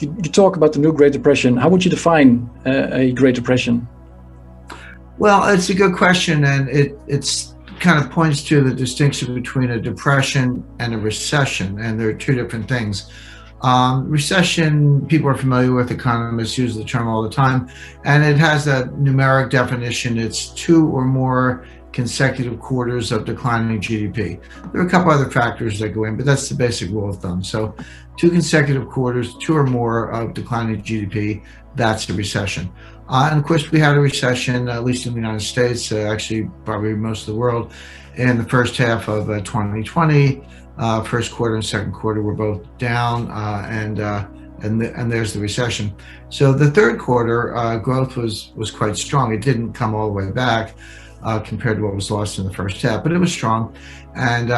you talk about the new Great Depression. How would you define a Great Depression? Well, it's a good question, and it's kind of points to the distinction between a depression and a recession, and they're two different things. Recession, people are familiar with, economists use the term all the time, and it has a numeric definition. It's 2 or more consecutive quarters of declining GDP. There are a couple other factors that go in, but that's the basic rule of thumb. So 2 consecutive quarters, 2 or more of declining GDP, that's a recession. And of course, we had a recession, at least in the United States, actually probably most of the world, in the first half of 2020. First quarter and second quarter were both down, and there's the recession. So the third quarter growth was quite strong. It didn't come all the way back compared to what was lost in the first half, but it was strong. And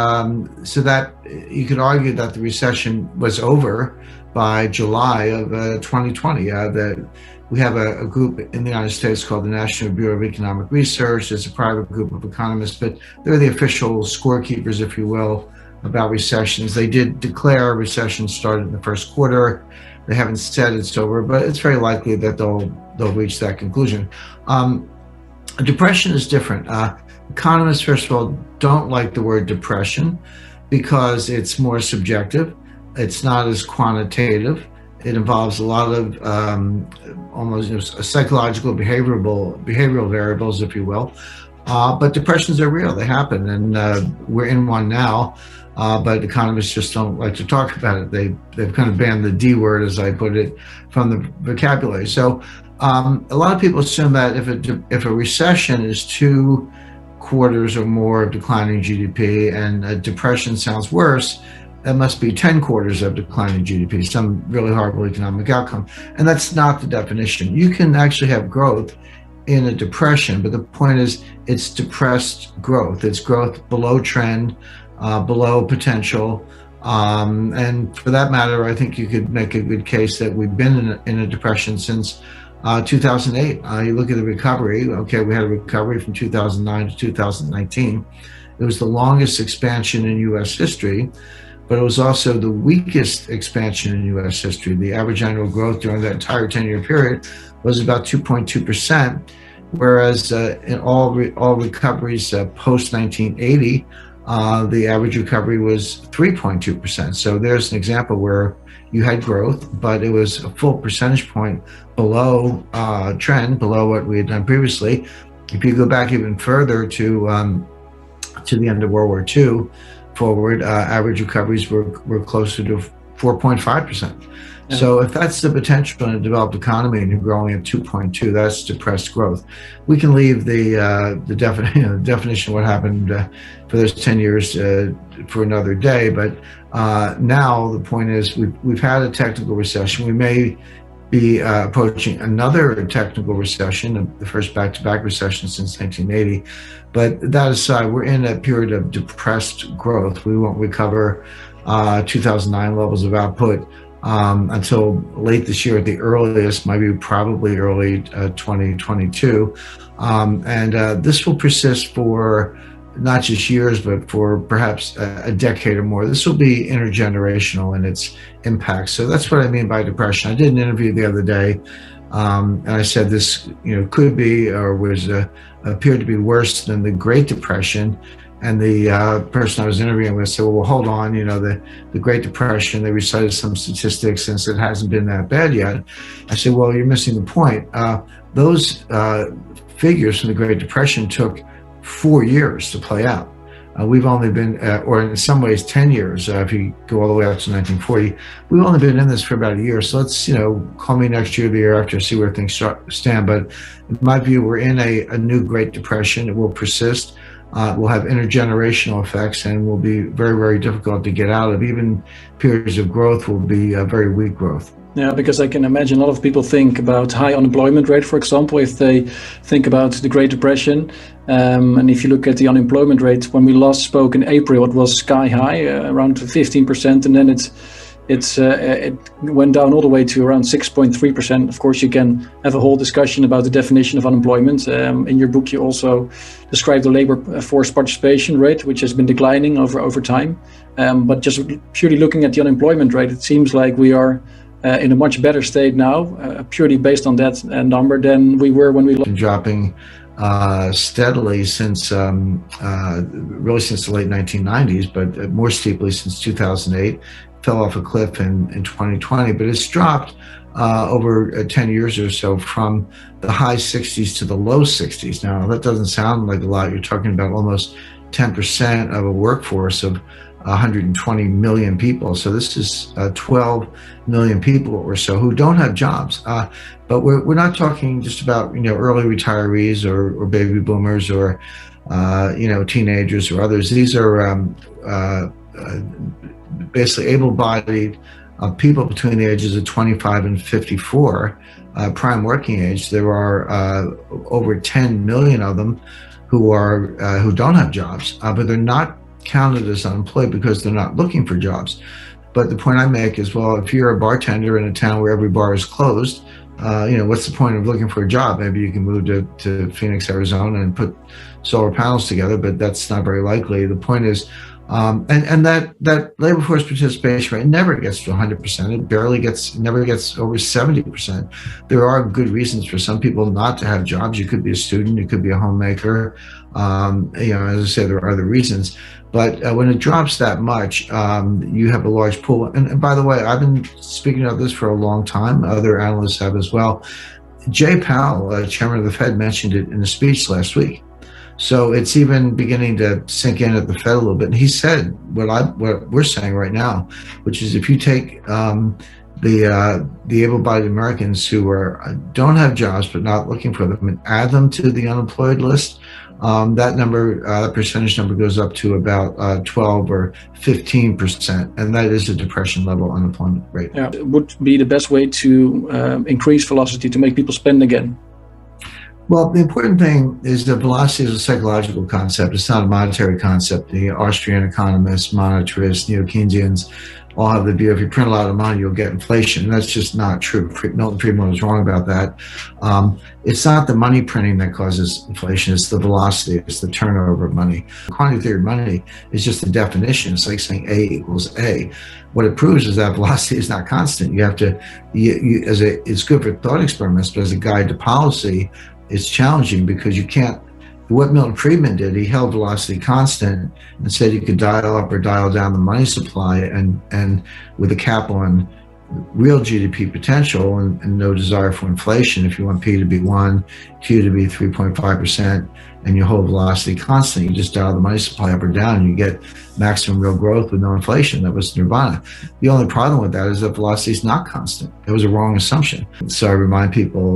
so that you could argue that the recession was over by July of 2020. We have a group in the United States called the National Bureau of Economic Research. It's a private group of economists, but they're the official scorekeepers, if you will, about recessions. They did declare a recession started in the first quarter. They haven't said it's over, but it's very likely that they'll reach that conclusion. A depression is different. Economists, first of all, don't like the word depression because it's more subjective. It's not as quantitative. It involves a lot of almost psychological, behavioral variables, if you will. But depressions are real. They happen, and we're in one now. But economists just don't like to talk about it. They've kind of banned the D word, as I put it, from the vocabulary. So a lot of people assume that if a recession is 2 quarters or more of declining GDP, and a depression sounds worse, that must be 10 quarters of declining GDP, some really horrible economic outcome. And that's not the definition. You can actually have growth in a depression, but the point is it's depressed growth. It's growth below trend, below potential. And for that matter, I think you could make a good case that we've been in a depression since 2008. You look at the recovery. Okay, we had a recovery from 2009 to 2019. It was the longest expansion in U.S. history, but it was also the weakest expansion in U.S. history. The average annual growth during that entire 10-year period was about 2.2%, whereas in all recoveries post 1980, the average recovery was 3.2%. So there's an example where you had growth, but it was a full percentage point below trend, below what we had done previously. If you go back even further to the end of World War II forward, average recoveries were closer to 4.5%. Yeah. So if that's the potential in a developed economy and you're growing at 2.2, that's depressed growth. We can leave the definition of what happened for those 10 years for another day. But now the point is we've had a technical recession. We may be approaching another technical recession, the first back-to-back recession since 1980. But that aside, we're in a period of depressed growth. We won't recover 2009 levels of output until late this year at the earliest, maybe probably early 2022. And this will persist for not just years, but for perhaps a decade or more. This will be intergenerational in its impact. So that's what I mean by depression. I did an interview the other day, and I said this, could be or appeared to be worse than the Great Depression. And the person I was interviewing with said, well, hold on, the Great Depression, they recited some statistics since it hasn't been that bad yet. I said, well, you're missing the point. Those figures from the Great Depression took 4 years to play out. We've only been, or in some ways 10 years, if you go all the way up to 1940, we've only been in this for about a year. So let's, call me next year, the year after, see where things stand. But in my view, we're in a new Great Depression. It will persist. Will have intergenerational effects and will be very, very difficult to get out of. Even periods of growth will be very weak growth. Yeah, because I can imagine a lot of people think about high unemployment rate, for example, if they think about the Great Depression. And if you look at the unemployment rate, when we last spoke in April, it was sky high, around 15%, and then it went down all the way to around 6.3%. Of course, you can have a whole discussion about the definition of unemployment. In your book, you also describe the labor force participation rate, which has been declining over time. But just purely looking at the unemployment rate, it seems like we are in a much better state now, purely based on that number than we were when we lost. Dropping steadily since really since the late 1990s, but more steeply since 2008. Fell off a cliff in 2020, but it's dropped over 10 years or so from the high 60s to the low 60s. Now, that doesn't sound like a lot. You're talking about almost 10% of a workforce of 120 million people. So this is 12 million people or so who don't have jobs. But we're not talking just about early retirees or baby boomers or teenagers or others. These are basically able-bodied people between the ages of 25 and 54, prime working age. There are over 10 million of them who don't have jobs, but they're not counted as unemployed because they're not looking for jobs. But the point I make is, well, if you're a bartender in a town where every bar is closed, what's the point of looking for a job? Maybe you can move to Phoenix, Arizona and put solar panels together, but that's not very likely. The point is, and that labor force participation rate never gets to 100%. It never gets over 70%. There are good reasons for some people not to have jobs. You could be a student, you could be a homemaker. As I said, there are other reasons. But when it drops that much, you have a large pool. And by the way, I've been speaking of this for a long time. Other analysts have as well. Jay Powell, chairman of the Fed, mentioned it in a speech last week. So it's even beginning to sink in at the Fed a little bit. And he said what we're saying right now, which is if you take the able-bodied Americans who don't have jobs but not looking for them and add them to the unemployed list, that percentage number goes up to about 12 or 15%, and that is a depression level unemployment rate. Yeah, it would be the best way to increase velocity to make people spend again. Well, the important thing is that velocity is a psychological concept. It's not a monetary concept. The Austrian economists, monetarists, neo-Keynesians all have the view if you print a lot of money, you'll get inflation. That's just not true. Milton Friedman was wrong about that. It's not the money printing that causes inflation. It's the velocity. It's the turnover of money. Quantity theory of money is just a definition. It's like saying A equals A. What it proves is that velocity is not constant. You have to, it's good for thought experiments, but as a guide to policy, it's challenging because you can't. What Milton Friedman did, he held velocity constant and said you could dial up or dial down the money supply and with a cap on real GDP potential and no desire for inflation. If you want P to be 1, Q to be 3.5%, and you hold velocity constant, you just dial the money supply up or down, and you get maximum real growth with no inflation. That was nirvana. The only problem with that is that velocity is not constant. It was a wrong assumption. So I remind people,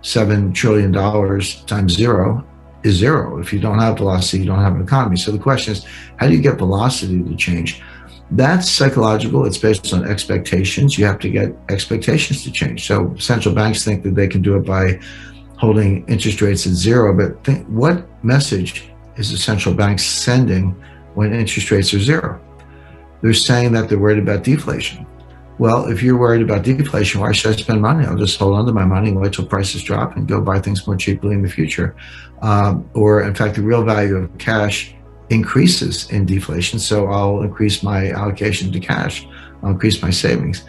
$7 trillion times zero is zero. If you don't have velocity, you don't have an economy. So the question is, how do you get velocity to change? That's psychological. It's based on expectations. You have to get expectations to change. So central banks think that they can do it by holding interest rates at zero, but think, what message is the central bank sending when interest rates are zero? They're saying that they're worried about deflation. Well, if you're worried about deflation, why should I spend money? I'll just hold on to my money and wait till prices drop and go buy things more cheaply in the future. Or in fact, the real value of cash increases in deflation. So I'll increase my allocation to cash. I'll increase my savings.